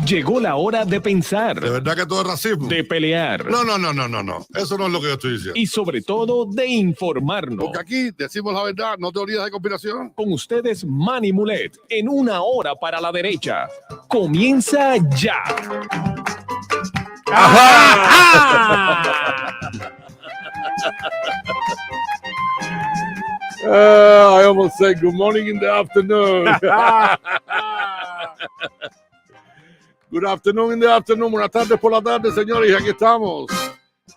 Llegó la hora de pensar. ¿De verdad que todo es racismo? De pelear. No. Eso no es lo que yo estoy diciendo. Y sobre todo, de informarnos. Porque aquí decimos la verdad, no teorías de conspiración. Con ustedes, Manny Mulet, en una hora para la derecha. Comienza ya. I almost said good morning in the afternoon. Good afternoon in the afternoon. Buenas tardes por la tarde, señores. Y aquí estamos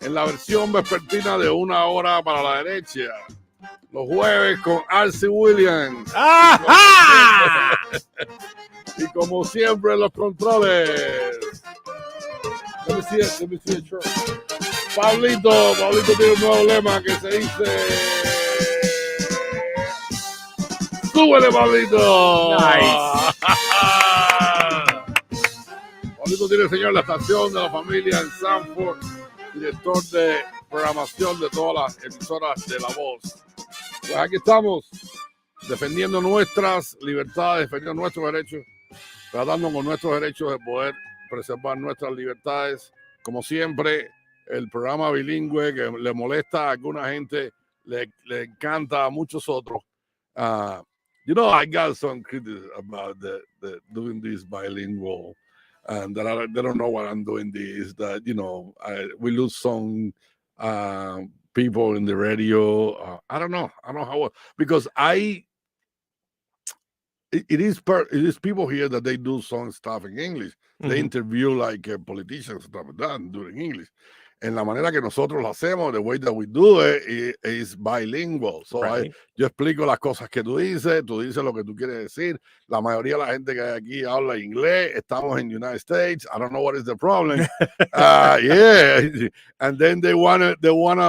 en la versión vespertina de una hora para la derecha. Los jueves con R.C. Williams. Y como siempre, los controles. Let me see it. Pablito tiene un nuevo lema que se dice: ¡súbele, Pablito! Nice. Pablito tiene, señor, la estación de la familia en Sanford, director de programación de todas las emisoras de La Voz. Pues aquí estamos, defendiendo nuestras libertades, defendiendo nuestros derechos, tratando con nuestros derechos de poder preservar nuestras libertades. Como siempre, el programa bilingüe que le molesta a alguna gente, le encanta a muchos otros. You know, I got some criticism about the doing this bilingual, and that they don't know what I'm doing this, that, you know, we lose some people in the radio. I don't know how, because it is people here that they do some stuff in English. Mm-hmm. They interview like politicians and stuff like that and do it in English. En la manera que nosotros lo hacemos, the way that we do it is bilingual. So right. Yo explico las cosas que tú dices lo que tú quieres decir. La mayoría de la gente que hay aquí habla inglés. Estamos en United States. I don't know what is the problem. Yeah. And then they wanna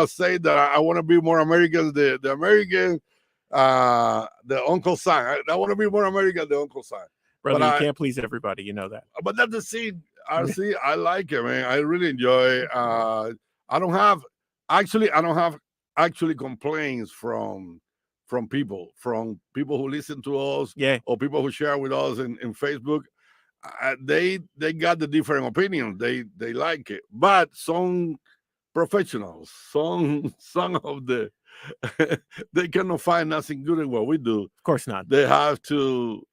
say that I want to be more American, the American, the Uncle Sam. I want to be more American, the Uncle Sam. Brother, you can't please everybody. You know that. But that's the scene. I like it, man. I really enjoy. I don't have complaints from people who listen to us, yeah, or people who share with us in Facebook. They got the different opinions. They like it, but some professionals, some of the they cannot find nothing good in what we do. Of course not. They have to.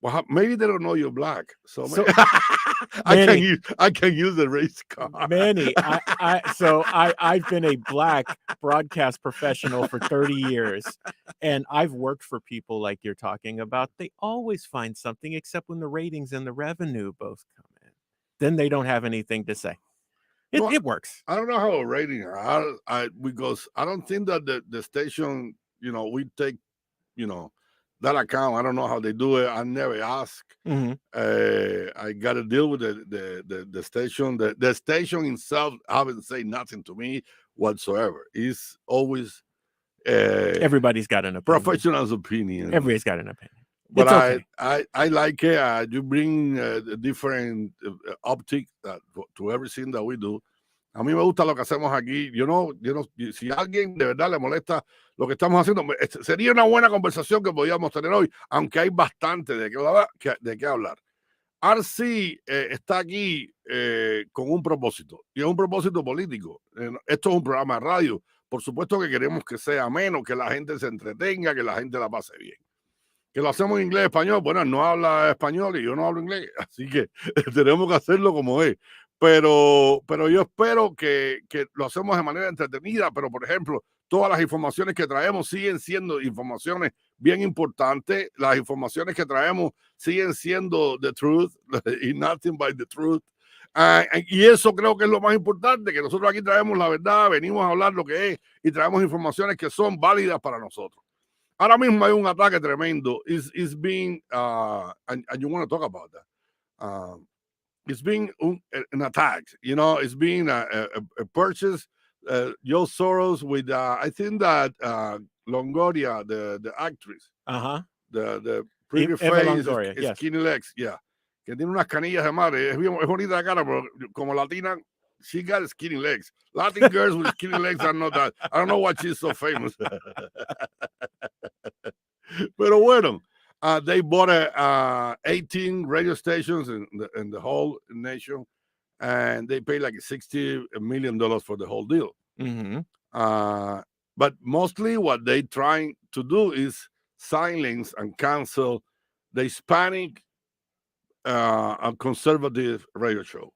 Well, maybe they don't know you're black, so Manny, I can use the race card. Manny, I've been a black broadcast professional for 30 years, and I've worked for people like you're talking about. They always find something, except when the ratings and the revenue both come in. Then they don't have anything to say. It works. I don't know how a rating because I don't think that the station, you know, we take, you know, that account. I don't know how they do it. I never ask. Mm-hmm. I got to deal with the station. The station itself haven't said nothing to me whatsoever. It's always everybody's got an opinion. Professional's opinion. Everybody's got an opinion. But it's okay. I like it. You bring a different optic to everything that we do. A mí me gusta lo que hacemos aquí. Yo no, si a alguien de verdad le molesta lo que estamos haciendo, sería una buena conversación que podíamos tener hoy, aunque hay bastante de qué hablar. RC está aquí con un propósito, y es un propósito político. Esto es un programa de radio. Por supuesto que queremos que sea ameno, que la gente se entretenga, que la gente la pase bien. Que lo hacemos en inglés, español. Bueno, no habla español y yo no hablo inglés, así que tenemos que hacerlo como es. Pero yo espero que lo hacemos de manera entretenida. Pero, por ejemplo, todas las informaciones que traemos siguen siendo informaciones bien importantes. Las informaciones que traemos siguen siendo the truth y nothing but the truth. Y eso creo que es lo más importante, que nosotros aquí traemos la verdad, venimos a hablar lo que es y traemos informaciones que son válidas para nosotros. Ahora mismo hay un ataque tremendo. It's being, and you want to talk about that. It's being an attack, you know. It's being a purchase. Joe Soros with I think that Longoria, the actress, the pretty face, yes. Skinny legs, yeah, que tiene unas canillas de madre. Es bonita la cara, pero como latina, she got skinny legs. Latin girls with skinny legs are not that. I don't know why she's so famous. Pero bueno. They bought 18 radio stations in the whole nation, and they paid like $60 million for the whole deal. Mm-hmm. But mostly what they trying to do is silence and cancel the Hispanic and conservative radio show.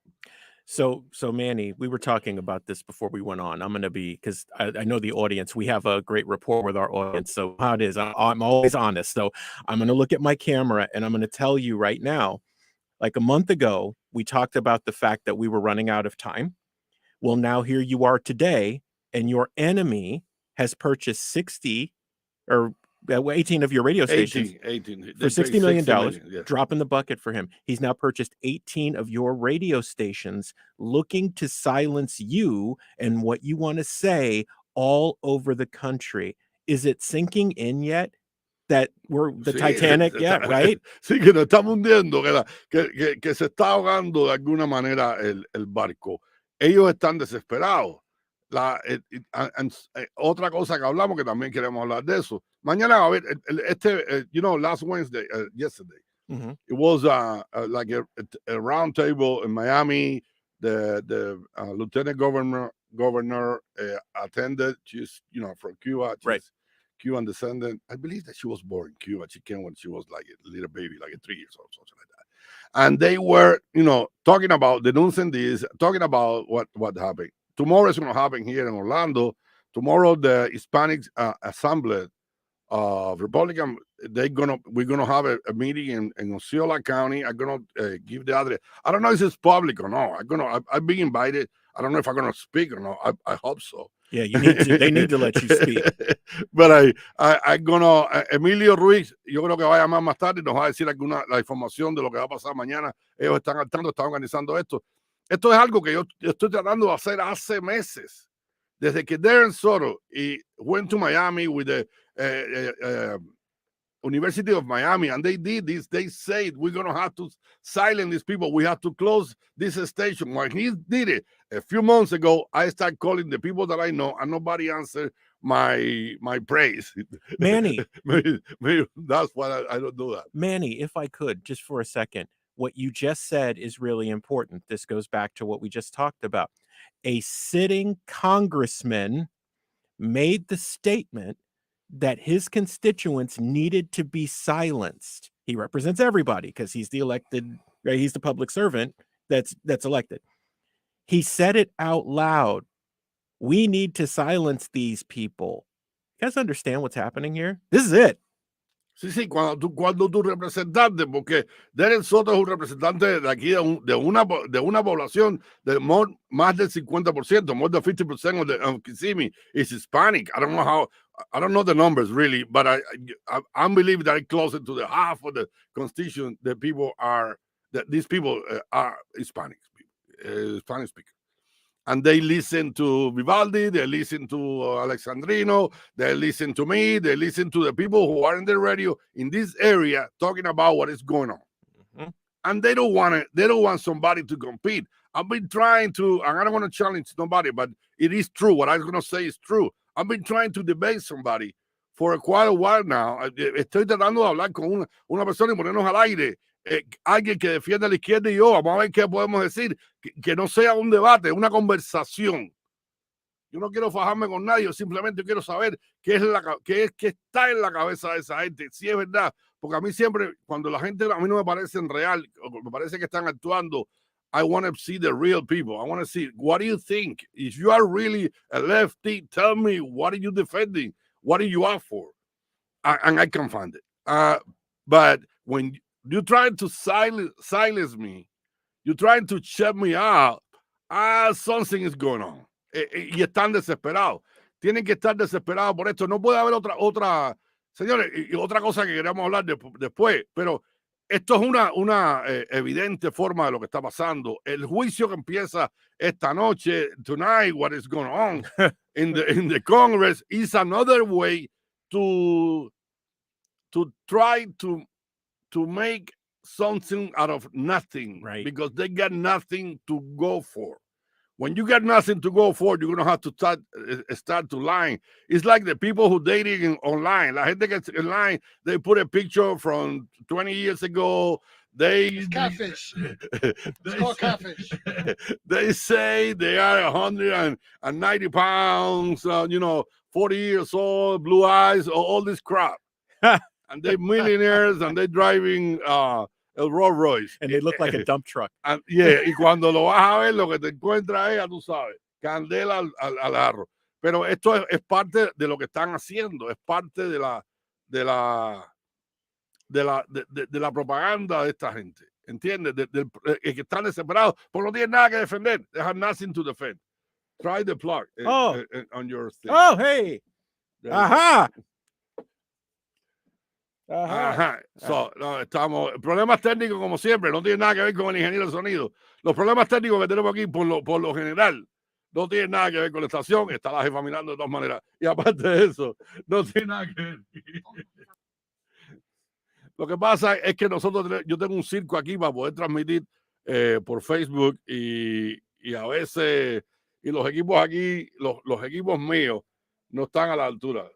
So Manny, we were talking about this before we went on. I'm going to be, because I know the audience, we have a great rapport with our audience. So how it is, I'm always honest. So I'm going to look at my camera and I'm going to tell you right now, like a month ago, we talked about the fact that we were running out of time. Well, now here you are today, and your enemy has purchased 60 or 18 of your radio stations 18 for $60 million, yes. drop in the bucket for him. He's now purchased 18 of your radio stations, looking to silence you and what you want to say all over the country. Is it sinking in yet that we're the Titanic? Yeah, right? Sí, que nos estamos hundiendo, que se está ahogando de alguna manera el barco. Ellos están desesperados. Otra cosa que hablamos, que también queremos hablar de eso. Mañana va a haber, last Wednesday, yesterday, Mm-hmm. it was like a round table in Miami. The lieutenant governor attended. She's, from Cuba. She's Right. Cuban descendant. I believe that she was born in Cuba. She came when she was like a little baby, like 3 years old, something like that. And they were, talking about denouncing this, talking about what happened. Tomorrow is going to happen here in Orlando. Tomorrow, the Hispanic Assembly of Republican, we're gonna have a meeting in Osceola County. I'm gonna give the address. I don't know if it's public or not. I've been invited. I don't know if I'm gonna speak or not. I hope so. Yeah, you need to. They need to let you speak. But I'm gonna Emilio Ruiz, yo creo que va a llamar más tarde y nos va a decir la información de lo que va a pasar mañana. Ellos están al tanto, están organizando esto. Esto es algo que yo estoy tratando de hacer hace meses. Desde que Darren Soto went to Miami with the University of Miami, and they did this. They said, we're going to have to silence these people. We have to close this station. When he did it a few months ago, I started calling the people that I know, and nobody answered my praise. Manny. Maybe that's why I don't do that. Manny, if I could, just for a second, what you just said is really important. This goes back to what we just talked about. A sitting congressman made the statement that his constituents needed to be silenced. He represents everybody because he's the elected, right? He's the public servant that's elected. He said it out loud. We need to silence these people. You guys understand what's happening here? This is it. Sí, cuando tu representante, porque Darren Soto es un representante de aquí de una población de más del 50%, more than 50% of Kissimmee is Hispanic. I don't know the numbers really, but I believe that it's closer to the half of the constitution that these people are Hispanic speakers. And they listen to Vivaldi, they listen to Alexandrino, they listen to me, they listen to the people who are in the radio in this area talking about what is going on. Mm-hmm. And they don't want somebody to compete. I've been trying to, and I don't want to challenge nobody, but it is true. What I'm going to say is true. I've been trying to debate somebody for quite a while now. Estoy tratando de hablar con una persona y ponernos al aire. Alguien que defienda a la izquierda y yo, vamos a ver qué podemos decir, que no sea un debate, una conversación. Yo no quiero fajarme con nadie, yo simplemente quiero saber qué está en la cabeza de esa gente, si es verdad, porque a mí siempre, cuando la gente a mí no me parecen real, me parece que están actuando, I want to see the real people. I want to see, what do you think? If you are really a lefty, tell me, what are you defending? What are you out for? And I can find it. But when you're trying to silence me, you're trying to shut me out, something is going on. Y están desesperados. Tienen que estar desesperados por esto. No puede haber otra, señores, y otra cosa que queremos hablar después, pero esto es una evidente forma de lo que está pasando. El juicio que empieza esta noche, tonight, what is going on in the Congress is another way to try to make something out of nothing, right? Because they got nothing to go for. when you got nothing to go for, you're going to have to start to line. It's like the people who dating online. La gente que online, they put a picture from 20 years ago. It's catfish. It's called catfish. They say they are 190 pounds, 40 years old, blue eyes, all this crap. And they're millionaires and they're driving el Rolls Royce. And they look like a dump truck. And, yeah, y cuando lo vas a ver, lo que te encuentras es, tú sabes, candela al jarro. Pero esto es parte de lo que están haciendo, es parte de la propaganda de esta gente. ¿Entiendes? Que están desesperados porque no tienen nada que defender. They have nothing to defend. Try the plug on your thing. Oh, hey. Ajá. Ajá. So, no, estamos, problemas técnicos como siempre, no tienen nada que ver con el ingeniero de sonido. Los problemas técnicos que tenemos aquí por lo general no tienen nada que ver con la estación. Está la jefa mirando de todas maneras. Y aparte de eso, no tiene nada que ver. Lo que pasa es que yo tengo un circo aquí para poder transmitir por Facebook y a veces, y los equipos aquí, los equipos míos no están a la altura.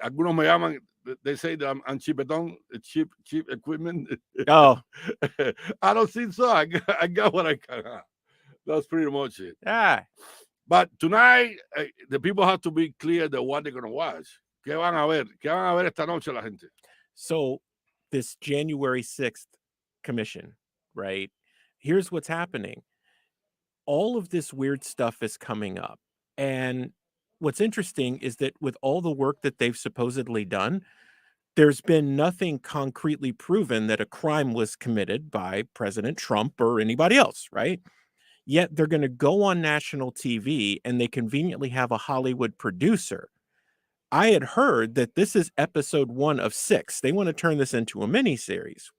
Algunos me llaman, they say that I'm cheapetón, cheap equipment. Oh. I don't think so. I got what I can have. That's pretty much it. Yeah. But tonight, the people have to be clear that what they're going to watch. ¿Qué van a ver? ¿Qué van a ver esta noche la gente? So this January 6th commission, right? Here's what's happening. All of this weird stuff is coming up. And what's interesting is that with all the work that they've supposedly done, there's been nothing concretely proven that a crime was committed by President Trump or anybody else, right? Yet they're going to go on national TV and they conveniently have a Hollywood producer. I had heard that this is episode 1 of 6. They want to turn this into a miniseries.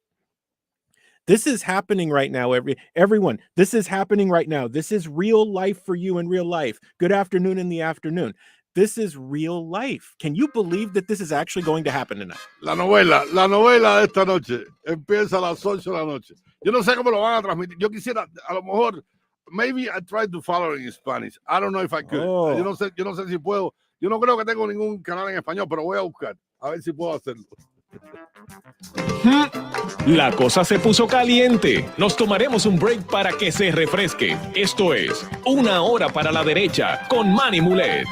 This is happening right now, everyone. This is happening right now. This is real life for you in real life. Good afternoon in the afternoon. This is real life. Can you believe that this is actually going to happen tonight? La novela de esta noche empieza a las 8 de la noche. Yo no sé cómo lo van a transmitir. Yo quisiera, a lo mejor, maybe I tried to follow it in Spanish. I don't know if I could. Oh. Yo no sé si puedo. Yo no creo que tengo ningún canal en español, pero voy a buscar. A ver si puedo hacerlo. La cosa se puso caliente. Nos tomaremos un break para que se refresque. Esto es Una Hora para la Derecha con Manny Mulet.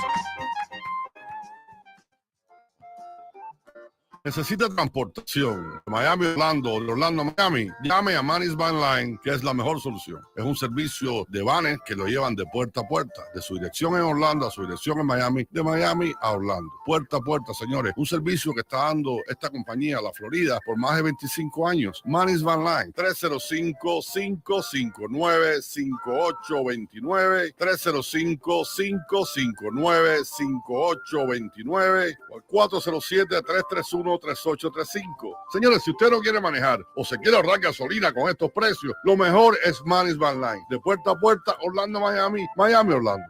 Necesita transportación de Miami a Orlando o de Orlando a Miami, llame a Manny's Van Line, que es la mejor solución. Es un servicio de vanes que lo llevan de puerta a puerta, de su dirección en Orlando a su dirección en Miami, de Miami a Orlando. Puerta a puerta, señores. Un servicio que está dando esta compañía, la Florida, por más de 25 años. Manny's Van Line, 305-559-5829, 305-559-5829 o el 407-331-3835. Señores, si usted no quiere manejar o se quiere ahorrar gasolina con estos precios, lo mejor es Manny's Van Line. De puerta a puerta, Orlando, Miami, Miami, Orlando.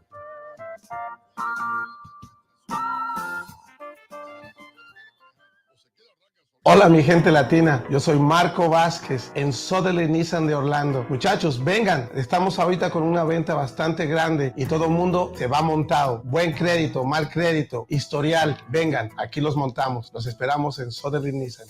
Hola mi gente latina, yo soy Marco Vázquez en Southerly Nissan de Orlando. Muchachos, vengan, estamos ahorita con una venta bastante grande y todo el mundo se va montado. Buen crédito, mal crédito, historial, vengan, aquí los montamos. Los esperamos en Southerly Nissan.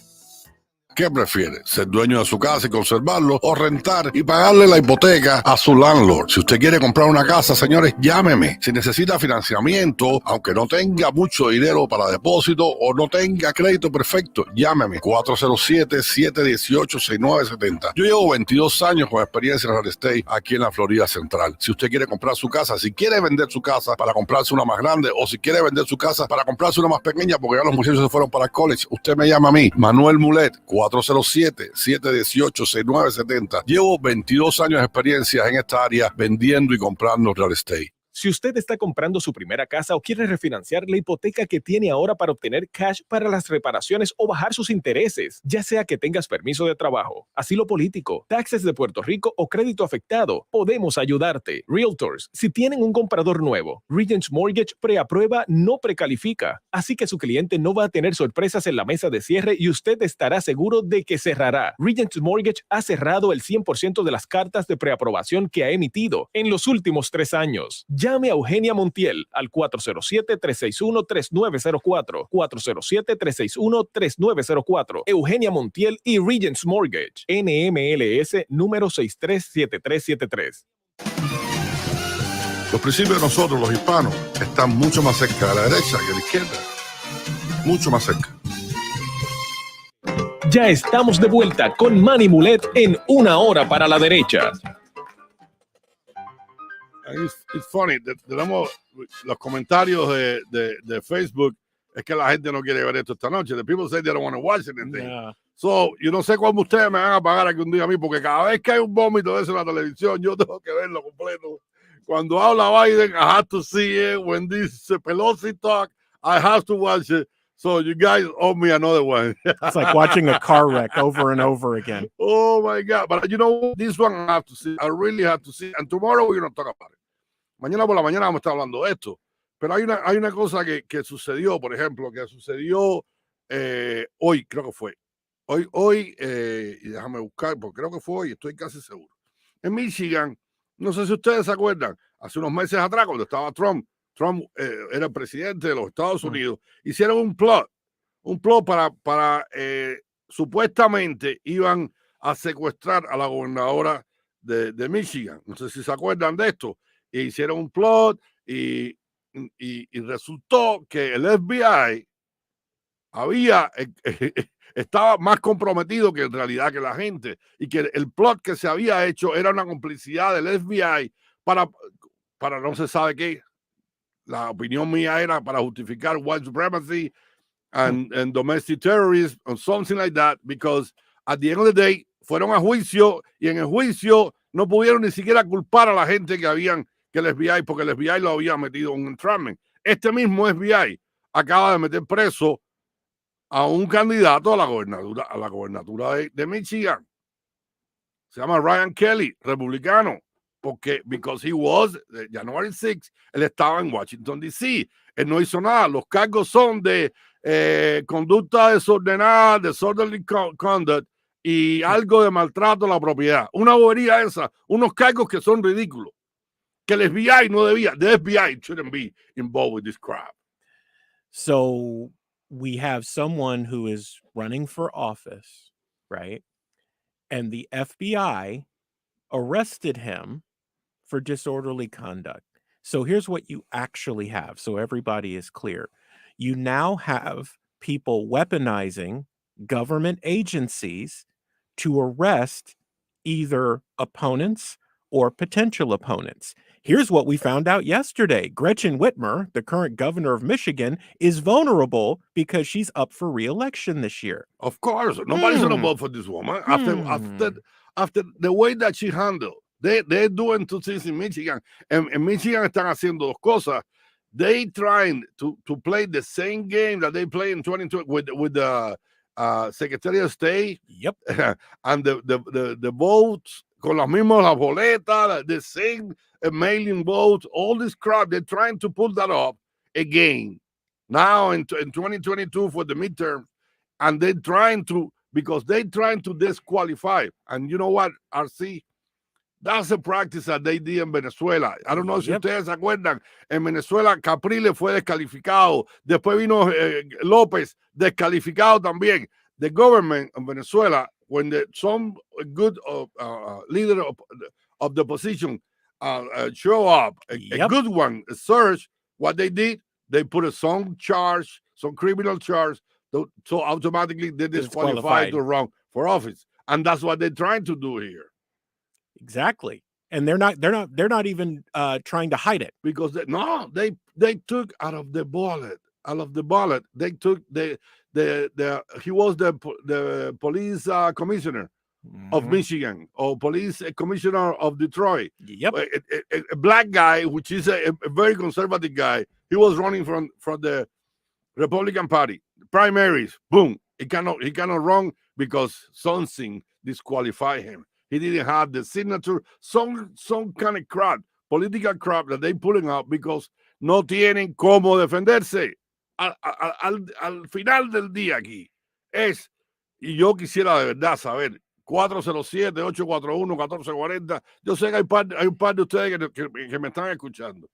¿Qué prefiere? ¿Ser dueño de su casa y conservarlo o rentar y pagarle la hipoteca a su landlord? Si usted quiere comprar una casa, señores, llámeme. Si necesita financiamiento, aunque no tenga mucho dinero para depósito o no tenga crédito perfecto, llámeme. 407-718-6970. Yo llevo 22 años con experiencia en real estate aquí en la Florida Central. Si usted quiere comprar su casa, si quiere vender su casa para comprarse una más grande o si quiere vender su casa para comprarse una más pequeña porque ya los muchachos se fueron para el college, usted me llama a mí, Manuel Mulet, 407-718-6970. Llevo 22 años de experiencia en esta área vendiendo y comprando real estate. Si usted está comprando su primera casa o quiere refinanciar la hipoteca que tiene ahora para obtener cash para las reparaciones o bajar sus intereses, ya sea que tengas permiso de trabajo, asilo político, taxes de Puerto Rico o crédito afectado, podemos ayudarte. Realtors, si tienen un comprador nuevo, Regents Mortgage preaprueba no precalifica, así que su cliente no va a tener sorpresas en la mesa de cierre y usted estará seguro de que cerrará. Regents Mortgage ha cerrado el 100% de las cartas de preaprobación que ha emitido en los últimos 3 años. Llame a Eugenia Montiel al 407-361-3904, 407-361-3904. Eugenia Montiel y Regents Mortgage, NMLS número 637373. Los principios de nosotros, los hispanos, están mucho más cerca de la derecha que de la izquierda. Mucho más cerca. Ya estamos de vuelta con Manny Mulet en Una Hora para la Derecha. It's funny, tenemos los comentarios de Facebook, es que la gente no quiere ver esto esta noche. The people say they don't want to watch anything. Yeah. So, yo no sé cómo ustedes me van a pagar aquí un día a mí, porque cada vez que hay un vómito de eso en la televisión, yo tengo que verlo completo. Cuando habla Biden, I have to see it. When this Pelosi talk, I have to watch it. So you guys owe me another one. It's like watching a car wreck over and over again. Oh my God. But you know, this one I have to see. I really have to see. And tomorrow we're going to talk about it. Mañana por la mañana vamos a estar hablando de esto. Pero hay una cosa que sucedió, por ejemplo, que sucedió hoy, creo que fue. Hoy, y déjame buscar, porque creo que fue hoy, estoy casi seguro. En Michigan, no sé si ustedes se acuerdan, hace unos meses atrás, cuando estaba Trump era el presidente de los Estados Unidos, hicieron un plot para supuestamente iban a secuestrar a la gobernadora de Michigan. No sé si se acuerdan de esto. E hicieron un plot y resultó que el FBI estaba más comprometido que en realidad que la gente, y que el plot que se había hecho era una complicidad del FBI para no se sabe qué. La opinión mía era para justificar white supremacy and domestic terrorism or something like that, because at the end of the day fueron a juicio y en el juicio no pudieron ni siquiera culpar a la gente que el FBI, porque el FBI lo había metido en un entrapment. Este mismo FBI acaba de meter preso a un candidato a la gobernatura de Michigan. Se llama Ryan Kelly, republicano, because he was, January 6, él estaba en Washington, D.C. Él no hizo nada. Los cargos son de conducta desordenada, disorderly conduct y algo de maltrato a la propiedad. Una bobería esa, unos cargos que son ridículos, que el FBI no debía. The FBI shouldn't be involved with this crap. So we have someone who is running for office, right? And the FBI arrested him for disorderly conduct. So here's what you actually have, so everybody is clear. You now have people weaponizing government agencies to arrest either opponents or potential opponents. Here's what we found out yesterday. Gretchen Whitmer, the current governor of Michigan, is vulnerable because she's up for re-election this year. Of course, nobody's gonna vote for this woman after the way that she handled. They're doing two things in Michigan. En Michigan están haciendo dos cosas. They trying to play the same game that they play in 2020 with the Secretary of State. Yep. And the votes con las mismas boletas, the same mailing votes, all this crap. They're trying to pull that up again now in 2022 for the midterm, and they're trying to disqualify. And you know what, RC? That's a practice that they did en Venezuela. I don't know si ustedes se acuerdan. En Venezuela, Capriles fue descalificado. Después vino López, descalificado también. The government in Venezuela, when some good leader of the opposition show up, a good one, a search, what they did, they put some criminal charge, so automatically they disqualified to run for office. And that's what they're trying to do here. Exactly. And they're not even trying to hide it, because they took out of the ballot, they took he was the police commissioner of Michigan or police commissioner of Detroit. Yep. A black guy, which is a very conservative guy. He was running from the Republican Party primaries. Boom. He cannot run because something disqualified him. He didn't have the signature. Some kind of crap, political crap that they pulling out because no tienen cómo defenderse. Al final del día aquí es, y yo quisiera de verdad saber, 407-841-1440. Yo sé que hay un par de ustedes que me están escuchando.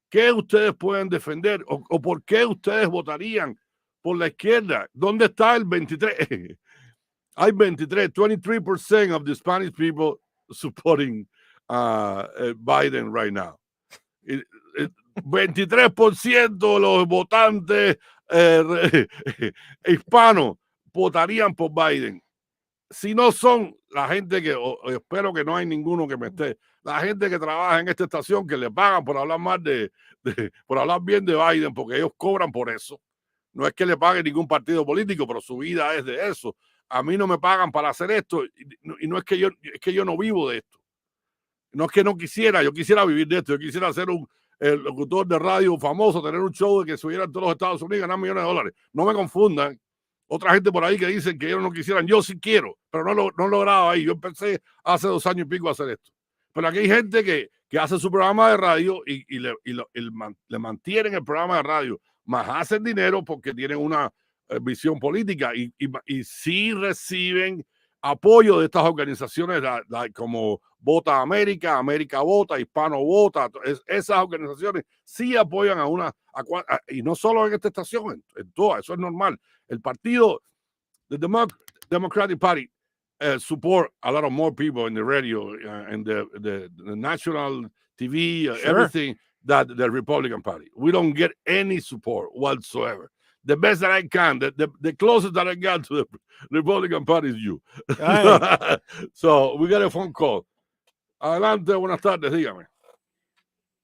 ¿Qué ustedes pueden defender o por qué ustedes votarían por la izquierda? ¿Dónde está el 23? Hay 23% of the Spanish people supporting Biden right now. 23% de los votantes hispanos votarían por Biden. Si no son la gente que, espero que no hay ninguno que me esté, la gente que trabaja en esta estación que le pagan por hablar más por hablar bien de Biden, porque ellos cobran por eso. No es que le paguen ningún partido político, pero su vida es de eso. A mí no me pagan para hacer esto y no es que yo no vivo de esto. No es que no quisiera, yo quisiera vivir de esto, yo quisiera ser un locutor de radio famoso, tener un show de que subiera en todos los Estados Unidos y ganar millones de dólares. No me confundan. Otra gente por ahí que dicen que ellos no quisieran, yo sí quiero, pero no lo he logrado ahí. Yo empecé hace 2 años y pico a hacer esto. Pero aquí hay gente que hace su programa de radio y le mantienen el programa de radio, más hacen dinero porque tienen una visión política y sí reciben apoyo de estas organizaciones como Vota América, América Vota, Hispano Vota. Esas organizaciones sí apoyan y no solo en esta estación, en todas, eso es normal. El partido, the Democratic Party, support a lot of more people in the radio and the national TV, everything, that the Republican Party. We don't get any support whatsoever. The best that I can, the closest that I got to the Republican Party is you. Right. So we got a phone call. Adelante, buenas tardes, dígame.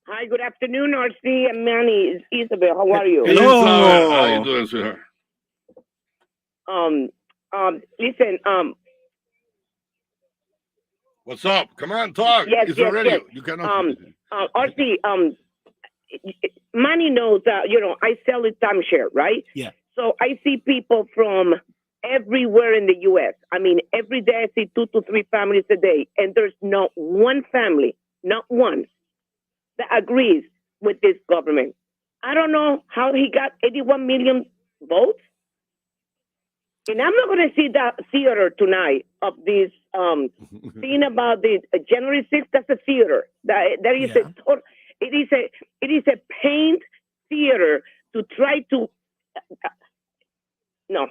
Hi, good afternoon, RC and Manny. It's Isabel. How are you? Isabel, how you doing, sweetheart? Listen, What's up? Come on, talk. Yes, It's yes, a radio. yes. You cannot. RC, Manny knows that, I sell a timeshare, right? Yeah. So I see people from everywhere in the U.S. I mean, every day I see 2 to 3 families a day, and there's not one family, not one, that agrees with this government. I don't know how he got 81 million votes. And I'm not going to see that theater tonight of this thing about the January 6th. That's a theater. That is it is a paint theater to try to. No,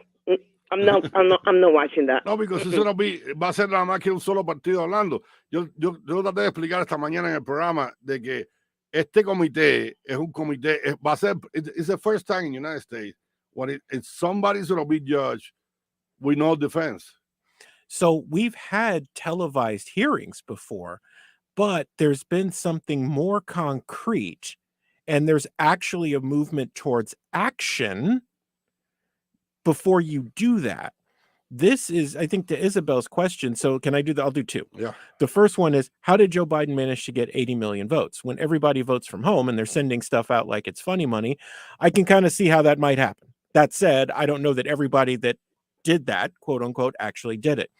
I'm not watching that. No, because eso no va a ser nada más que un solo partido hablando. Yo traté de explicar esta mañana en el programa de que este comité es un comité, va a ser, it's the first time in the United States when it's somebody's going to be judged with no defense. So we've had televised hearings before, but there's been something more concrete, and there's actually a movement towards action before you do that. This is, I think, to Isabel's question. So can I do that? I'll do 2. Yeah. The first one is, how did Joe Biden manage to get 80 million votes when everybody votes from home and they're sending stuff out like it's funny money? I can kind of see how that might happen. That said, I don't know that everybody that did that, quote unquote, actually did it.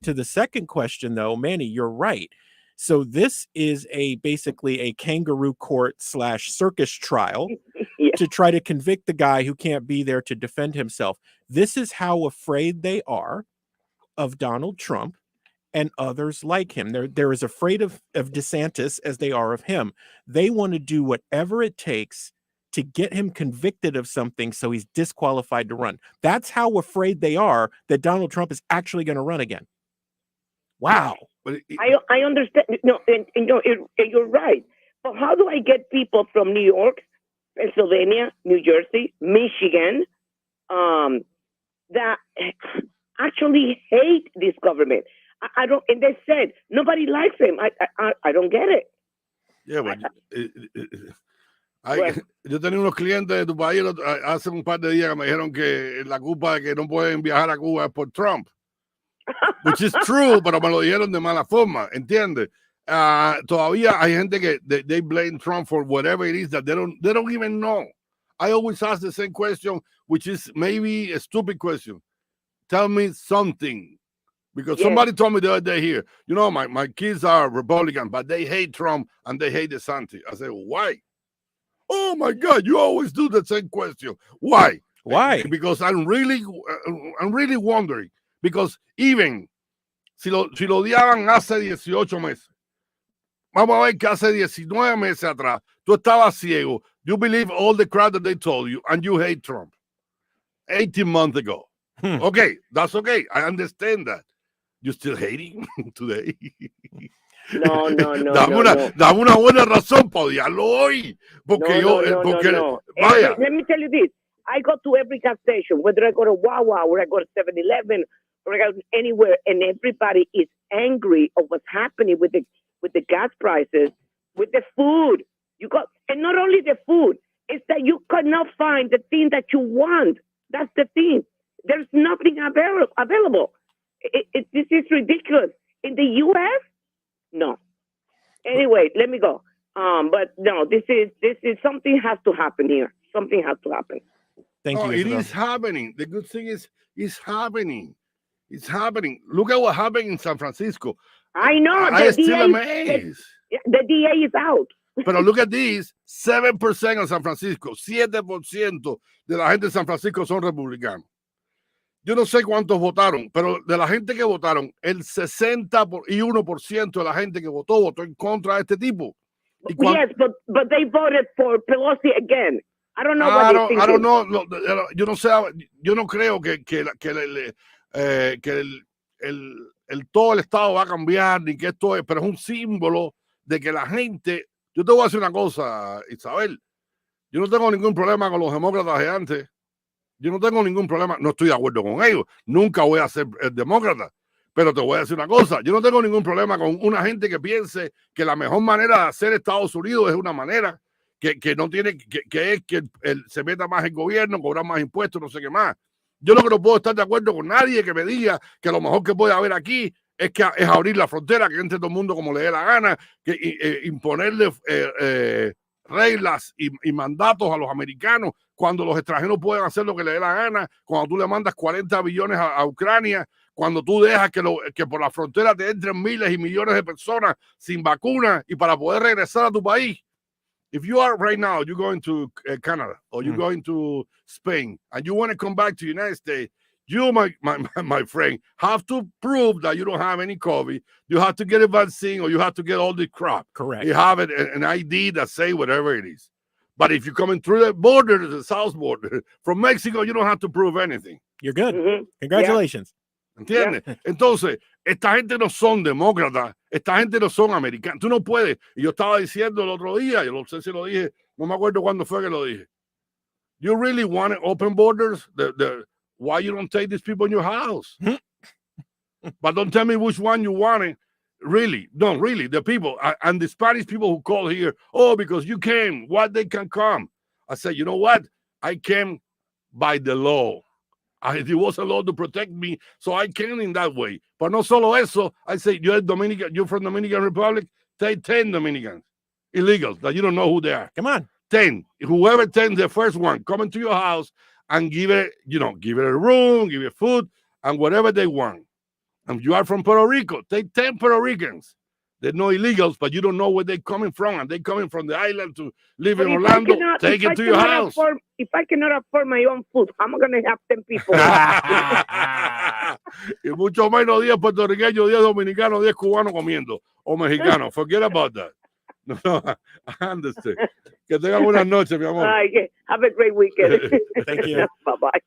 To the second question, though, Manny, you're right. So this is basically a kangaroo court / circus trial to try to convict the guy who can't be there to defend himself. This is how afraid they are of Donald Trump and others like him. They're as afraid of DeSantis as they are of him. They want to do whatever it takes to get him convicted of something so he's disqualified to run. That's how afraid they are that Donald Trump is actually going to run again. Wow. I understand. No, and you're right. But how do I get people from New York, Pennsylvania, New Jersey, Michigan, that actually hate this government? I don't. And they said nobody likes him. I don't get it. Yeah, but yo tenía unos clientes de tu país hace un par de días que me dijeron que la culpa de que no pueden viajar a Cuba es por Trump. which is true, pero me lo dijeron de mala forma, ¿entiendes? Todavía hay gente que they blame Trump for whatever it is that they don't even know. I always ask the same question, which is maybe a stupid question. Tell me something. Because somebody told me the other day here, you know, my kids are Republican, but they hate Trump and they hate DeSantis. I said, why? Oh my God, you always do the same question. Why? Why? Because I'm really wondering. Because even si lo odiaban hace 18 meses, vamos a ver que hace 19 meses atrás, tú estabas ciego. You believe all the crap that they told you and you hate Trump 18 months ago. Okay, that's okay. I understand that. You still hating today? No. Dame una buena razón para odiarlo hoy. Porque vaya. Let me tell you this. I go to every gas station, whether I go to Wawa or I go to 7-Eleven or I go anywhere, and everybody is angry of what's happening with the gas prices, with the food. And not only the food, it's that you cannot find the thing that you want. That's the thing. There's nothing available. This is ridiculous. In the U.S., no. Anyway, let me go. But no, this is something has to happen here. Something has to happen. Thank you. It is happening. The good thing is, it's happening. It's happening. Look at what happened in San Francisco. I know. I'm still amazed. The DA is out. Pero look at this, 7% en San Francisco, 7% de la gente de San Francisco son republicanos. Yo no sé cuántos votaron, pero de la gente que votaron, el 61% de la gente que votó en contra de este tipo. Yes, but they voted for Pelosi again. I don't know what they think. I don't know. Yo no sé, yo no creo que todo el estado va a cambiar, ni que esto es, pero es un símbolo de que la gente. Yo te voy a decir una cosa, Isabel. Yo no tengo ningún problema con los demócratas de antes. Yo no tengo ningún problema. No estoy de acuerdo con ellos. Nunca voy a ser demócrata. Pero te voy a decir una cosa. Yo no tengo ningún problema con una gente que piense que la mejor manera de hacer Estados Unidos es una manera que no tiene, que es que se meta más el gobierno, cobrar más impuestos, no sé qué más. Yo lo que no puedo estar de acuerdo con nadie que me diga que lo mejor que puede haber aquí es abrir la frontera, que entre todo el mundo como le dé la gana, que imponerle reglas y mandatos a los americanos cuando los extranjeros pueden hacer lo que le dé la gana, cuando tú le mandas 40 billones a Ucrania, cuando tú dejas que por la frontera te entren miles y millones de personas sin vacuna y para poder regresar a tu país. If you are right now, you're going to Canada or you're going to Spain and you want to come back to the United States, you, my friend, have to prove that you don't have any COVID. You have to get a vaccine or you have to get all the crap. Correct. You have an ID that say whatever it is. But if you're coming through the border, the south border, from Mexico, you don't have to prove anything. You're good. Mm-hmm. Congratulations. ¿Entiendes? Yeah. Entonces, esta gente no son demócratas, esta gente no son americanos. Tú no puedes. Y yo estaba diciendo el otro día, yo no sé si lo dije, no me acuerdo cuándo fue que lo dije. You really want open borders? Why you don't take these people in your house? But don't tell me which one you want it. Really, no, really, the people and the Spanish people who call here, oh, because you came, what they can come. I said, you know what? I came by the law. It was a law to protect me, so I came in that way. But no solo eso, I say, you're from Dominican Republic, take 10 Dominicans, illegals, that you don't know who they are. Come on. 10. Whoever 10, the first one, come into your house and give it a room, give it food, and whatever they want. And you are from Puerto Rico, take 10 Puerto Ricans. They're no illegals, but you don't know where they're coming from, and they're coming from the island to live in Orlando. Take it to your house. If I cannot afford my own food, I'm going to have 10 people. Y mucho menos 10 puertorriqueños, 10 dominicanos, 10 cubanos comiendo, o mexicanos. Forget about that. No, I understand. Que tengan buenas noches, mi amor. Have a great weekend. Thank you. Bye-bye.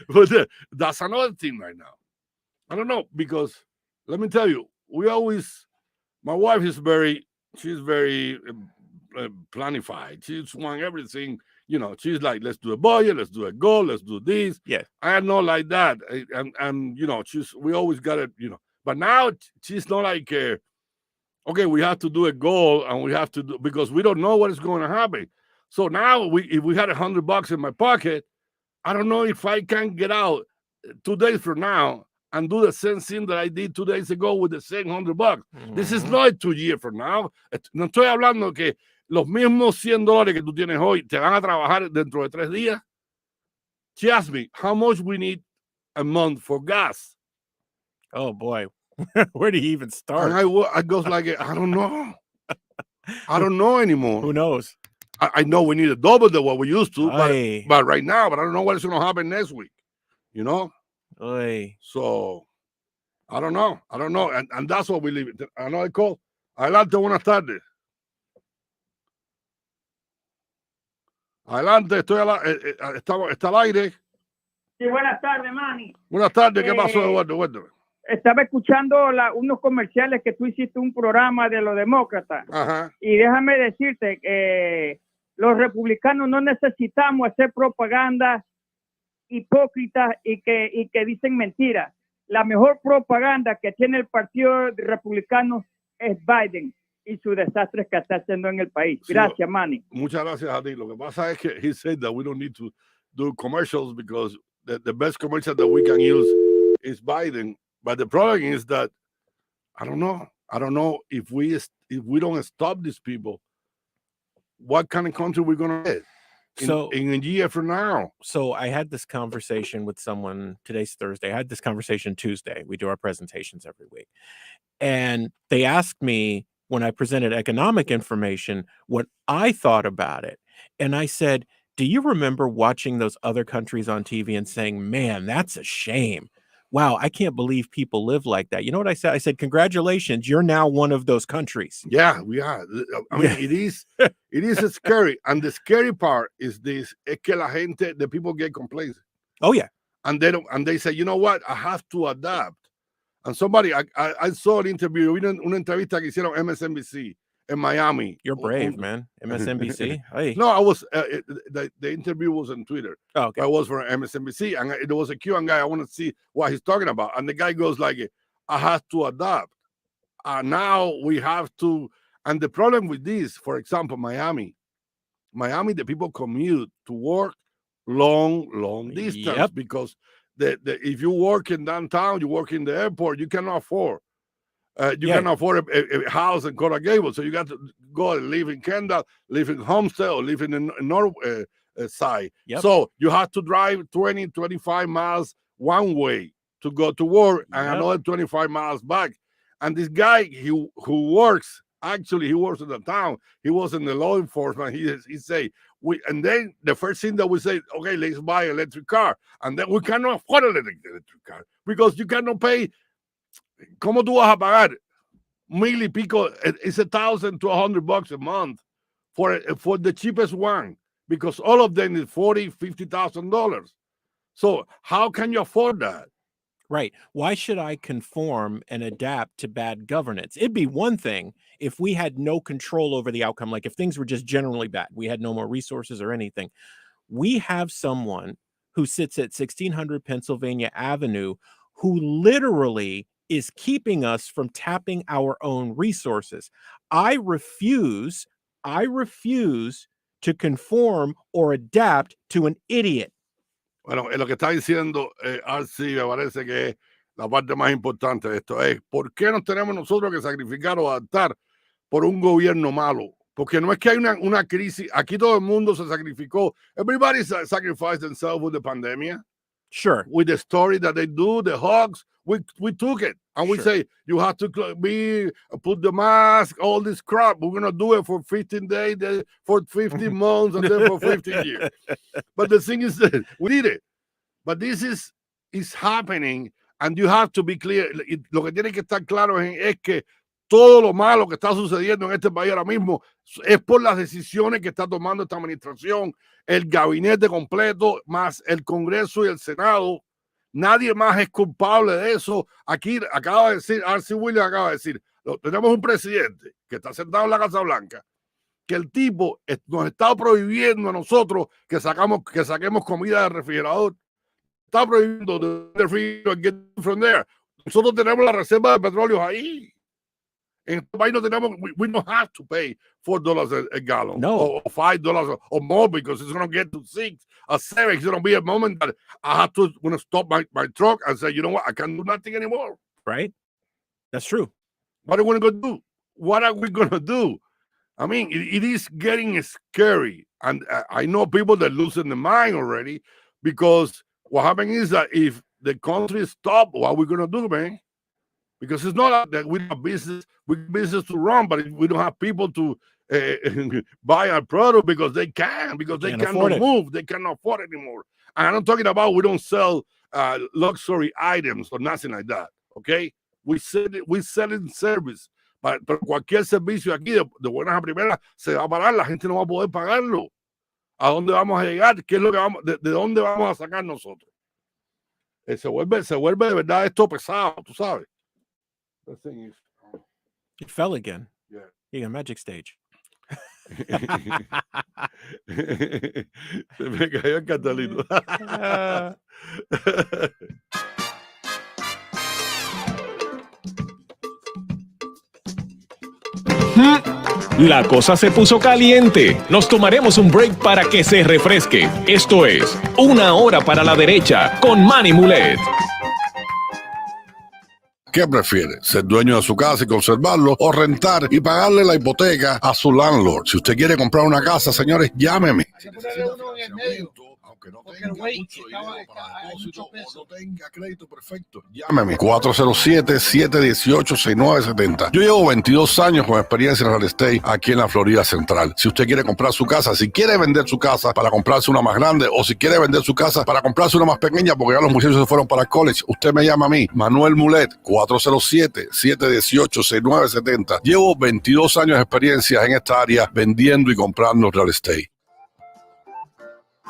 But that's another thing right now. I don't know, because let me tell you, my wife is she's very planified. She's want everything, she's like, let's do a budget, let's do a goal, let's do this. Yeah. I am not like that. And we always got it, but now she's not like, okay, we have to do a goal and we have to do, because we don't know what is going to happen. So now if we had $100 in my pocket, I don't know if I can get out 2 days from now and do the same thing that I did 2 days ago with the same $100. This is Mhm. not 2 years from now. No estoy hablando que los mismos $100 que tú tienes hoy te van a trabajar dentro de 3 días. She asked me how much we need a month for gas. Oh boy, where do you even And start? I goes like, I don't know. I don't know anymore. Who knows? I know we need a double than what we used to, Aye. but right now, but I don't know what is going to happen next week. You know? Oy. So, I don't know. And that's what we leave it. I know I call. Adelante, buenas tardes. Adelante, está al aire. Sí, buenas tardes, Manny. Buenas tardes, ¿qué pasó, Eduardo? Estaba escuchando unos comerciales que tú hiciste un programa de los demócratas. Ajá. Y déjame decirte que los republicanos no necesitamos hacer propaganda hipócrita y que dicen mentiras. La mejor propaganda que tiene el Partido Republicano es Biden y sus desastres que está haciendo en el país. Gracias, Manny. Muchas gracias a ti. Lo que pasa es que he said that we don't need to do commercials because the best commercial that we can use is Biden. But the problem is that I don't know if we don't stop these people, what kind of country we're gonna get in a year from now. So I had this conversation with someone. Today's Thursday. I had this conversation Tuesday. We do our presentations every week, and they asked me when I presented economic information what I thought about it, and I said, "Do you remember watching those other countries on TV and saying, man, that's a shame. Wow, I can't believe people live like that." You know what I said? I said, congratulations, you're now one of those countries. Yeah, we are. I mean, it is scary. And the scary part is this, es que the people get complacent. Oh, yeah. And they say, you know what? I have to adapt. And somebody, I saw an interview, una entrevista que hicieron MSNBC in Miami. You're brave, man. MSNBC. Hey. No, I was, the interview was on Twitter. Oh, okay. I was for MSNBC, and there was a Cuban guy. I want to see what he's talking about. And the guy goes like, I have to adapt. Now we have to, and the problem with this, for example, Miami, the people commute to work long distance because if you work in downtown, you work in the airport, you cannot afford. Cannot afford a house in Coral Gables, so you got to go and live in Kendall, live in Homestead, or live in the north side. So you have to drive 20-25 miles one way to go to work and another 25 miles back. And this guy who works, actually, he works in the town. He was in the law enforcement. He say, and then the first thing that we say, okay, let's buy an electric car. And then we cannot afford an electric car because you cannot pay. ¿Cómo tú vas a pagar $1,000 y pico? It's $1,000 to $100 a month for the cheapest one because all of them is $40,000-$50,000. So how can you afford that? Right. Why should I conform and adapt to bad governance? It'd be one thing if we had no control over the outcome, like if things were just generally bad, we had no more resources or anything. We have someone who sits at 1600 Pennsylvania Avenue who literally is keeping us from tapping our own resources. I refuse to conform or adapt to an idiot. Bueno, lo que está diciendo Arcy me parece que es la parte más importante de esto. Es ¿por qué nos tenemos nosotros que sacrificar o adaptar por un gobierno malo? Porque no es que hay una crisis. Aquí todo el mundo se sacrificó. Everybody sacrificed themselves with the pandemic. Sure. With the story that they do, the hugs, we took it. And we say, you have to put the mask, all this crap. We're going to do it for 15 days, for 15 months, and then for 15 years. But the thing is that we did it. But this is happening, and you have to be clear. Lo que tiene que estar claro es que todo lo malo que está sucediendo en este país ahora mismo es por las decisiones que está tomando esta administración, el gabinete completo, más el Congreso y el Senado. Nadie más es culpable de eso. Aquí acaba de decir, Arcy Williams acaba de decir, tenemos un presidente que está sentado en la Casa Blanca, que el tipo nos está prohibiendo a nosotros que saquemos comida del refrigerador. Está prohibiendo the refrigerator get from there. Nosotros tenemos la reserva de petróleo ahí. En este país no tenemos, we don't have to pay $4 a gallon, No. or $5 or more, because it's going to get to 6 or 7. It's going to be a moment that I have to stop my truck and say, you know what, I can't do nothing anymore. Right? That's true. What are we going to do? What are we going to do? I mean, it is getting scary. And I know people that are losing their mind already, because what happens is that if the country stops, what are we going to do, man? Because it's not that we have business to run, but we don't have people to buy our product because they cannot move. They cannot afford it anymore. And I'm not talking about we don't sell luxury items or nothing like that, okay? We sell in service. Pero cualquier servicio aquí de buenas a primeras se va a parar, la gente no va a poder pagarlo. ¿A dónde vamos a llegar? ¿Qué es lo que de dónde vamos a sacar nosotros? Se vuelve de verdad esto pesado, tú sabes. The thing is, It fell again. Yeah. You got a magic stage. Se me cayó el catalito. La cosa se puso caliente. Nos tomaremos un break para que se refresque. Esto es Una Hora para la Derecha con Manny Mulet. ¿Qué prefiere? ¿Ser dueño de su casa y conservarlo, o rentar y pagarle la hipoteca a su landlord? Si usted quiere comprar una casa, señores, llámeme. Hay que ponerle uno en el medio. Aunque no Porque tenga el güey mucho estaba- dinero para hay depósito mucho peso. o no tenga crédito perfecto, llámeme. 407-718-6970. Yo llevo 22 años con experiencia en real estate aquí en la Florida Central. Si usted quiere comprar su casa, si quiere vender su casa para comprarse una más grande, o si quiere vender su casa para comprarse una más pequeña porque ya los muchachos se fueron para el college, usted me llama a mí, Manuel Mulet, 407-718-6970. Llevo 22 años de experiencia en esta área vendiendo y comprando real estate.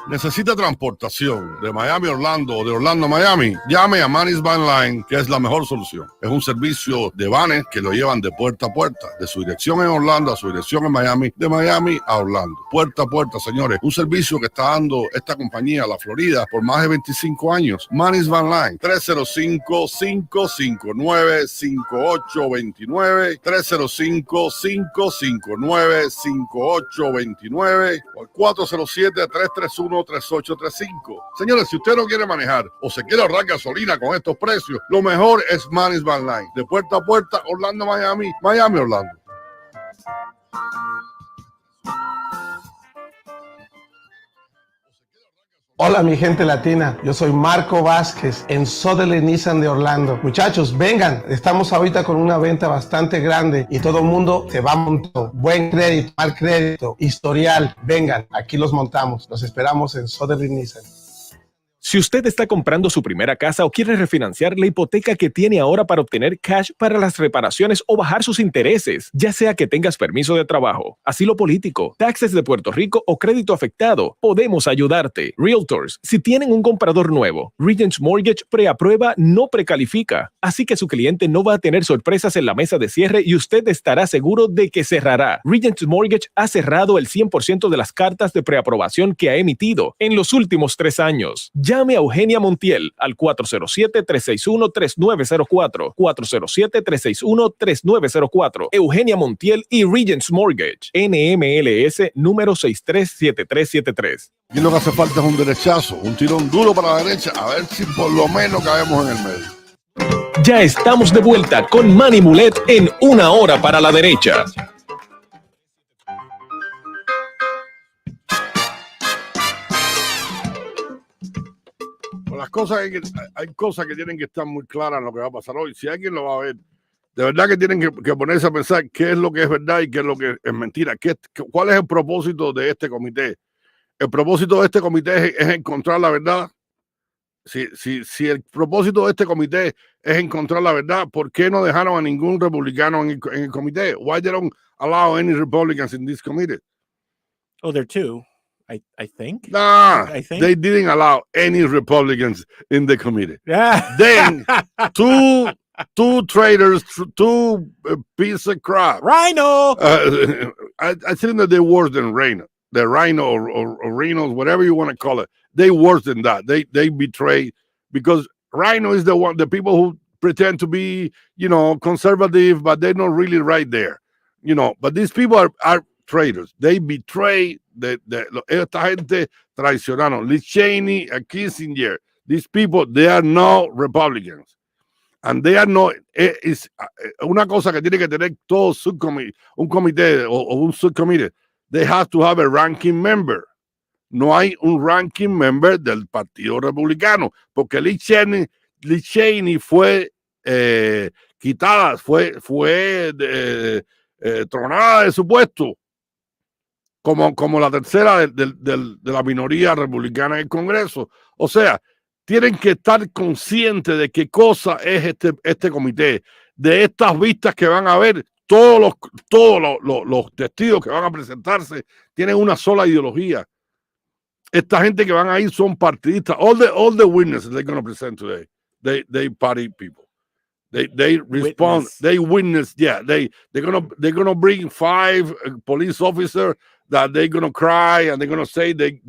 ¿Necesita transportación de Miami a Orlando o de Orlando a Miami? Llame a Manny's Van Line, que es la mejor solución. Es un servicio de vanes que lo llevan de puerta a puerta, de su dirección en Orlando a su dirección en Miami, de Miami a Orlando. Puerta a puerta, señores. Un servicio que está dando esta compañía, la Florida, por más de 25 años. Manny's Van Line, 305-559-5829, 305-559-5829, o el 407-331-3835. Señores, si usted no quiere manejar o se quiere ahorrar gasolina con estos precios, lo mejor es Manny's Van Line. De puerta a puerta, Orlando, Miami, Miami, Orlando. Hola mi gente latina, yo soy Marco Vázquez en Southerly Nissan de Orlando. Muchachos, vengan, estamos ahorita con una venta bastante grande y todo el mundo se va montando. Buen crédito, mal crédito, historial, vengan, aquí los montamos. Los esperamos en Southerly Nissan. Si usted está comprando su primera casa o quiere refinanciar la hipoteca que tiene ahora para obtener cash para las reparaciones o bajar sus intereses, ya sea que tengas permiso de trabajo, asilo político, taxes de Puerto Rico o crédito afectado, podemos ayudarte. Realtors, si tienen un comprador nuevo, Regents Mortgage preaprueba no precalifica, así que su cliente no va a tener sorpresas en la mesa de cierre y usted estará seguro de que cerrará. Regents Mortgage ha cerrado el 100% de las cartas de preaprobación que ha emitido en los últimos 3 años. Llame a Eugenia Montiel al 407-361-3904, 407-361-3904. Eugenia Montiel y Regents Mortgage, NMLS número 637373. Y lo que hace falta es un derechazo, un tirón duro para la derecha, a ver si por lo menos caemos en el medio. Ya estamos de vuelta con Manny Mulet en Una Hora para la Derecha. Las cosas hay cosas que tienen que estar muy claras en lo que va a pasar hoy. Si alguien lo va a ver, de verdad que tienen que ponerse a pensar qué es lo que es verdad y qué es lo que es mentira. ¿Cuál es el propósito de este comité? El propósito de este comité es encontrar la verdad. Si el propósito de este comité es encontrar la verdad, ¿por qué no dejaron a ningún republicano en el comité? Why they don't allow any Republicans in this committee? Oh, there are two, I think. Nah, I think. they didn't allow any Republicans in the committee. Yeah. Then two traitors, two piece of crap. Rhino. I think that they're worse than Rhino. The Rhino or Rhinos, whatever you want to call it. They worse than that. They betray, because Rhino is the people who pretend to be, conservative, but they're not really right there. But these people are traitors. They betray esta gente traicionaron. Liz Cheney, Kissinger. These people, they are not Republicans. And they are not, es una cosa que tiene que tener todo un comité o un subcomité. They have to have a ranking member. No hay un ranking member del Partido Republicano, porque Liz Cheney fue quitada, fue tronada de su puesto como la tercera de la minoría republicana en el Congreso. O sea, tienen que estar conscientes de qué cosa es este comité, de estas vistas que van a ver. Todos los testigos que van a presentarse tienen una sola ideología. Esta gente que van a ir son partidistas. All the witnesses they're going to present today, they party people. They respond. Witness. They witness. Yeah, they're gonna bring 5 police officers that they're gonna cry and they're gonna say they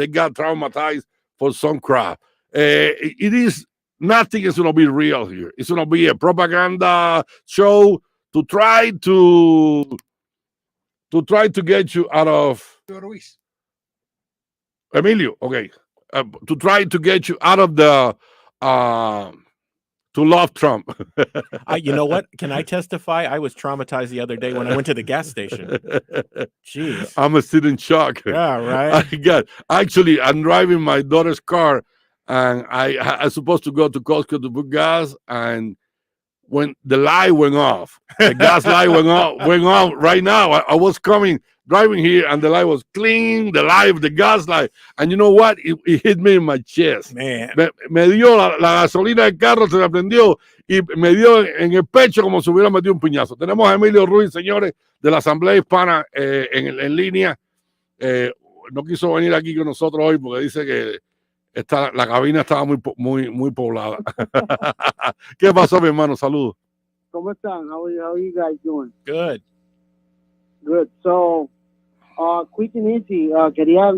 got traumatized for some crap. Nothing is gonna be real here. It's gonna be a propaganda show to try to get you out of Emilio. Okay, to try to get you out of the to love Trump. You know what? Can I testify? I was traumatized the other day when I went to the gas station. Jeez. I'm still in shock. Yeah, right. I'm driving my daughter's car, and I supposed to go to Costco to put gas, and when the light went off, the gas light went off right now. I was driving here, and the light was clean, the gas light, and you know what? It hit me in my chest. Man. Me dio la gasolina del carro, se me prendió y me dio en el pecho como si hubiera metido un piñazo. Tenemos a Emilio Ruiz, señores, de la Asamblea Hispana en línea. No quiso venir aquí con nosotros hoy porque dice que la cabina estaba muy poblada. ¿Qué pasó, mi hermano? Saludos. ¿Cómo están? How are you guys doing? Good. Good. So, quick and easy. Quería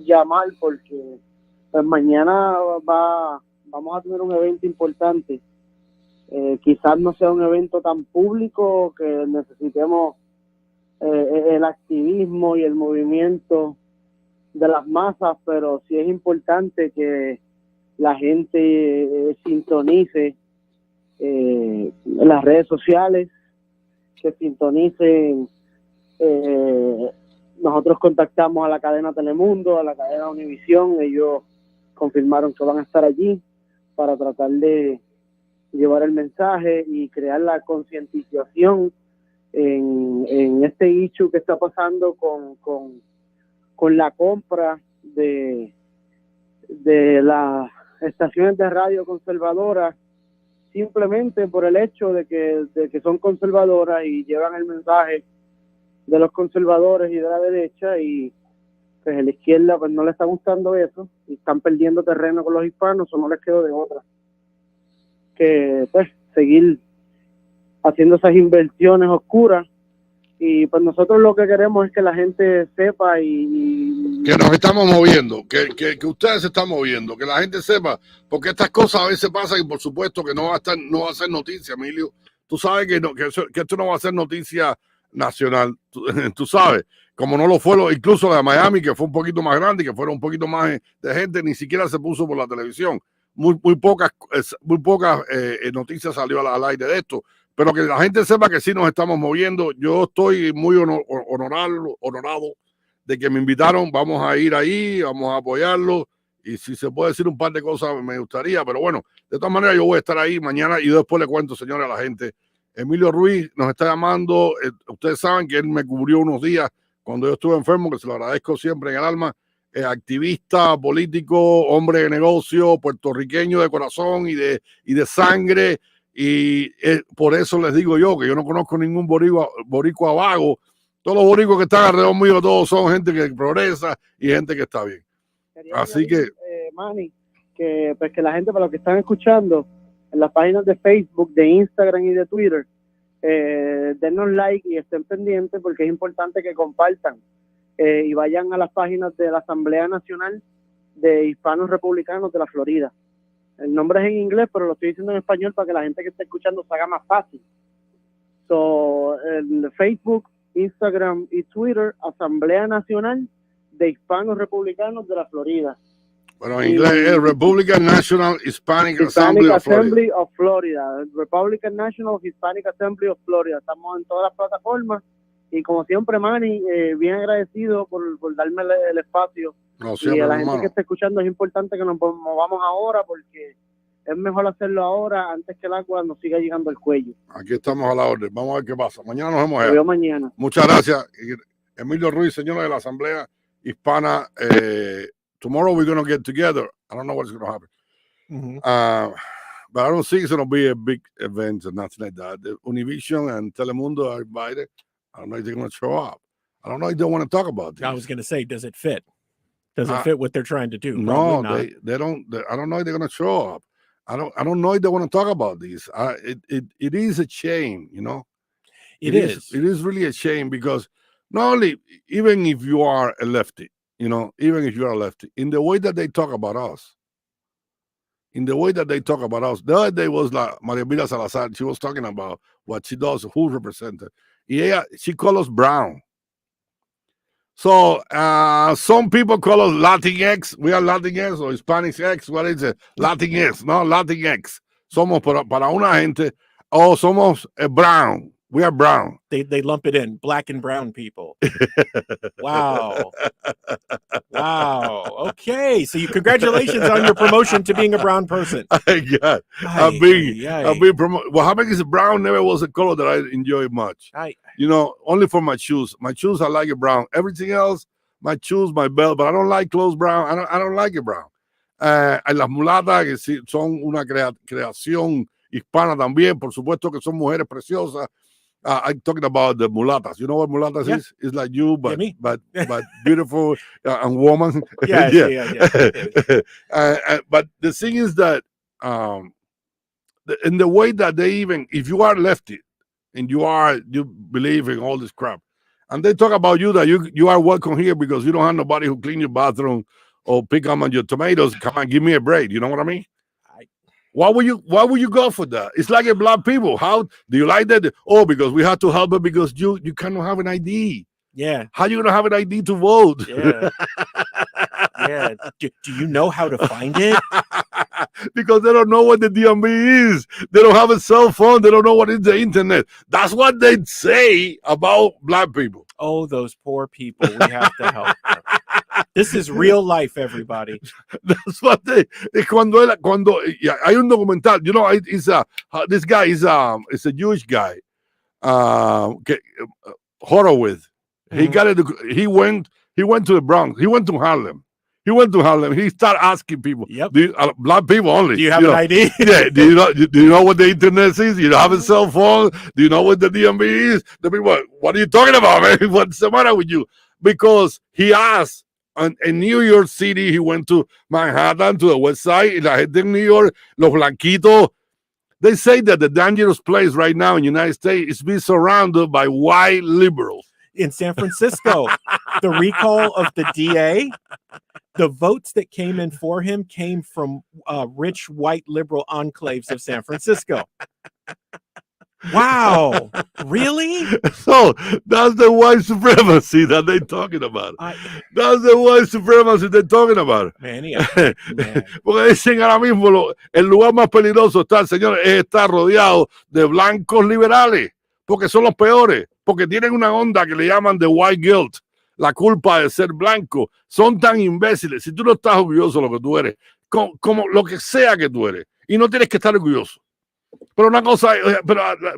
llamar porque pues, mañana vamos a tener un evento importante. Quizás no sea un evento tan público que necesitemos el activismo y el movimiento de las masas, pero sí es importante que la gente sintonice en las redes sociales, que sintonicen. Nosotros contactamos a la cadena Telemundo, a la cadena Univisión. Ellos confirmaron que van a estar allí para tratar de llevar el mensaje y crear la concientización en este issue que está pasando con la compra de las estaciones de radio conservadoras, simplemente por el hecho de que son conservadoras y llevan el mensaje de los conservadores y de la derecha, y pues a la izquierda pues no le está gustando eso y están perdiendo terreno con los hispanos, o no les quedó de otra que pues seguir haciendo esas inversiones oscuras. Y pues nosotros lo que queremos es que la gente sepa y que nos estamos moviendo, que ustedes se están moviendo, que la gente sepa, porque estas cosas a veces pasan y por supuesto que no va a ser noticia, Emilio. Tú sabes que esto no va a ser noticia nacional, tú sabes, como no lo fue incluso la de Miami, que fue un poquito más grande, que fueron un poquito más de gente, ni siquiera se puso por la televisión. Muy pocas noticias salió al aire de esto, pero que la gente sepa que sí nos estamos moviendo. Yo estoy muy honorado de que me invitaron. Vamos a ir ahí, vamos a apoyarlo, y si se puede decir un par de cosas me gustaría, pero bueno, de todas maneras yo voy a estar ahí mañana y después le cuento, señores, a la gente. Emilio Ruiz nos está llamando. Ustedes saben que él me cubrió unos días cuando yo estuve enfermo, que se lo agradezco siempre en el alma. Activista, político, hombre de negocio, puertorriqueño de corazón y de sangre, y por eso les digo yo que yo no conozco ningún boricua vago. Todos los boricuas que están alrededor mío, todos son gente que progresa y gente que está bien. Así que Manny, que pues que la gente, para los que están escuchando en las páginas de Facebook, de Instagram y de Twitter, denos like y estén pendientes, porque es importante que compartan y vayan a las páginas de la Asamblea Nacional de Hispanos Republicanos de la Florida. El nombre es en inglés, pero lo estoy diciendo en español para que la gente que esté escuchando se haga más fácil. So, en Facebook, Instagram y Twitter, Asamblea Nacional de Hispanos Republicanos de la Florida. Bueno, en inglés es Republican National Hispanic Assembly of Florida. Assembly of Florida. Republican National Hispanic Assembly of Florida. Estamos en todas las plataformas. Y como siempre, Manny, bien agradecido por darme el espacio. No, Y siempre, a la gente hermano. que está escuchando es importante que nos movamos ahora porque es mejor hacerlo ahora antes que el agua nos siga llegando al cuello. Aquí estamos a la orden. Vamos a ver qué pasa. Mañana nos vemos Nos allá. vemos mañana. Muchas gracias. Emilio Ruiz, señor de la Asamblea Hispana. Tomorrow we're going to get together. I don't know what's going to happen. But I don't think it's going to be a big event or nothing like that. The Univision and Telemundo are invited. I don't know if they're going to show up. I don't know if they want to talk about this. I was going to say, does it fit? Does it fit what they're trying to do? No, Probably they don't. I don't know if they're going to show up. I don't know if they want to talk about this. It is a shame, you know. It is. It is really a shame because not only, even if you are a lefty, you know, even if you are a lefty, in the way that they talk about us, the other day was like Maria Mira Salazar. She was talking about what she does, who represented. Yeah, she called us brown. So some people call us Latinx. We are Latinx or Hispanic X. What is it? Latinx, no Latinx. Somos para una gente. Oh, somos brown. We are brown. They lump it in, black and brown people. Wow. Wow. Okay. So congratulations on your promotion to being a brown person. God, I've been promoted. What happened is brown never was a color that I enjoyed much. You know, only for my shoes. My shoes, I like it brown. Everything else, my shoes, my belt, but I don't like clothes brown. I don't like it brown. Las mulatas, que sí, son una creación hispana también. Por supuesto que son mujeres preciosas. I'm talking about the mulatas. You know what mulatas is? It's like you, but beautiful and woman. Yeah. But the thing is that in the way that they even, if you are lefty and you believe in all this crap, and they talk about you that you are welcome here because you don't have nobody who clean your bathroom or pick up on your tomatoes. Come on, give me a break. You know what I mean? Why would you go for that? It's like a black people. How do you like that? Oh, because we have to help it because you cannot have an ID. Yeah. How you gonna have an ID to vote? Yeah. Yeah. Do you know how to find it? Because they don't know what the DMV is. They don't have a cell phone. They don't know what is the internet. That's what they say about black people. Oh, those poor people. We have to help them. This is real life, everybody. That's what they. Cuando hay un documental, you know, this guy is a Jewish guy. Hora with. He got it. He went to the Bronx. He went to Harlem. He started asking people. Yep. Black people only. Do you have an ID? Yeah. Do you know what the internet is? You have a cell phone? Do you know what the DMV is? The people, what are you talking about, man? What's the matter with you? Because he asked. In New York City, he went to Manhattan, to the West Side. Y la gente en New York, los blanquitos, they say that the dangerous place right now in the United States is being surrounded by white liberals. In San Francisco, the recall of the DA, the votes that came in for him came from rich white liberal enclaves of San Francisco. Wow. Really? So that's the white supremacy that they're talking about. That's the white supremacy they're talking about. Man. Porque dicen ahora mismo el lugar más peligroso está, señores, es estar rodeado de blancos liberales, porque son los peores, porque tienen una onda que le llaman de white guilt, la culpa de ser blanco. Son tan imbéciles. Si tú no estás orgulloso de lo que tú eres, como lo que sea que tú eres, y no tienes que estar orgulloso. Pero una cosa,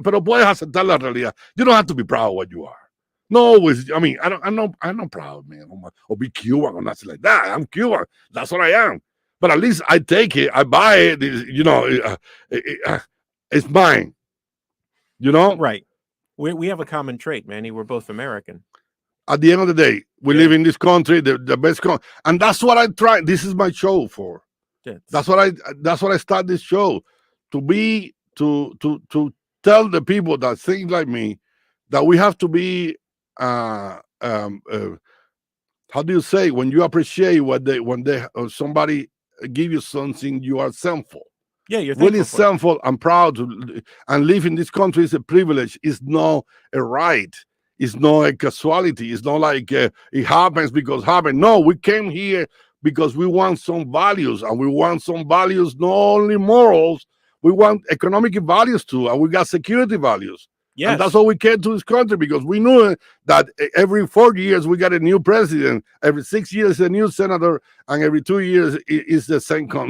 pero puedes aceptar la realidad. You don't have to be proud of what you are. No, I mean, I'm not proud, man, or be Cuban or nothing like that. I'm Cuban. That's what I am. But at least I take it, I buy it. You know, it's mine. You know, right? We have a common trait, Manny. We're both American. At the end of the day, we live in this country, the best country, and that's what I try. This is my show for. That's what I start this show to be. To tell the people that think like me that we have to be how do you say when you appreciate when somebody give you something, you are thankful. Yeah, you're Really thankful for it. thankful and proud and live in this country is a privilege. It's not a right. It's not a casualty. It's not like it happens because it happened. No, we came here because we want some values, and we want some values, not only morals, we want economic values too, and we got security values. Yes. And that's why we came to this country, because we knew that every 4 years we got a new president, every 6 years a new senator, and every 2 years is the same for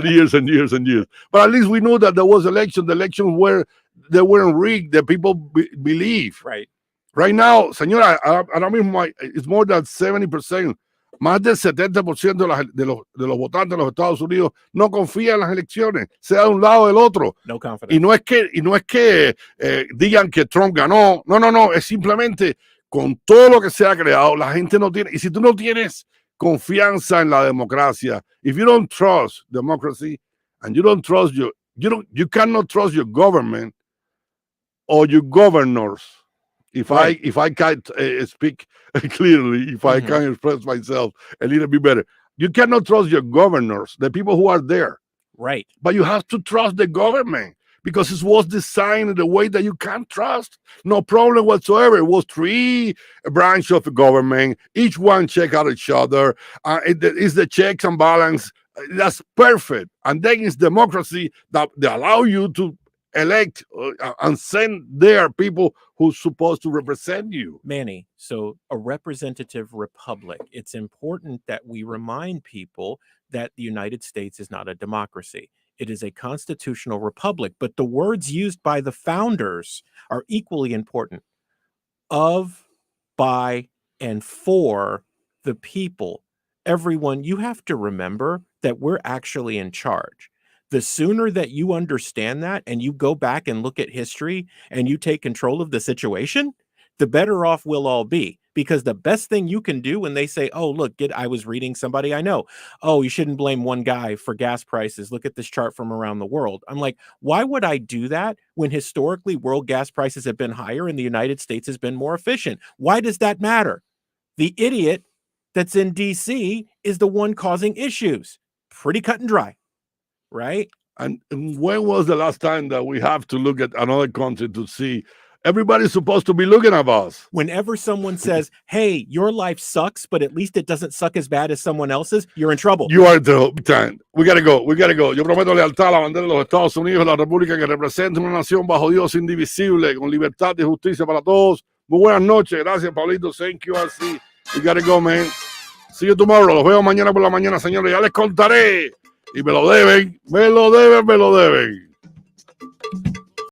years and years and years. But at least we knew that there was election. The elections they weren't rigged. The people believe. Right. Right now, señora, ahora mismo it's more than 70%. Más del 70% de los votantes de los Estados Unidos no confían en las elecciones, sea de un lado o del otro. No confidence. Y no es que digan que Trump ganó. No. Es simplemente con todo lo que se ha creado, la gente no tiene. Y si tú no tienes confianza en la democracia, if you don't trust democracy and you don't trust you cannot trust your government or your governors. If I can't speak clearly, if I can express myself a little bit better, you cannot trust your governors, the people who are there. Right. But you have to trust the government, because it was designed in a way that you can't trust. No problem whatsoever. It was 3 branches of the government, each one check out each other. It is the checks and balance. That's perfect. And then it's democracy that they allow you to elect and send their people who's supposed to represent you. Manny, so a representative republic, it's important that we remind people that the United States is not a democracy. It is a constitutional republic, but the words used by the founders are equally important. Of, by, and for the people. Everyone, you have to remember that we're actually in charge. The sooner that you understand that and you go back and look at history and you take control of the situation, the better off we'll all be. Because the best thing you can do when they say, oh, look, I was reading somebody I know. Oh, you shouldn't blame one guy for gas prices. Look at this chart from around the world. I'm like, why would I do that when historically world gas prices have been higher and the United States has been more efficient? Why does that matter? The idiot that's in DC is the one causing issues. Pretty cut and dry. Right? And when was the last time that we have to look at another country to see? Everybody's supposed to be looking at us. Whenever someone says, hey, your life sucks, but at least it doesn't suck as bad as someone else's, you're in trouble. You are the time. We gotta go. Yo prometo lealtad a la bandera de los Estados Unidos, la república que representa una nación bajo Dios indivisible, con libertad y justicia para todos. Muy buenas noches. Gracias, Pablito. Thank you, RC. We gotta go, man. See you tomorrow. Los veo mañana por la mañana, señores. Ya les contaré. Y me lo deben.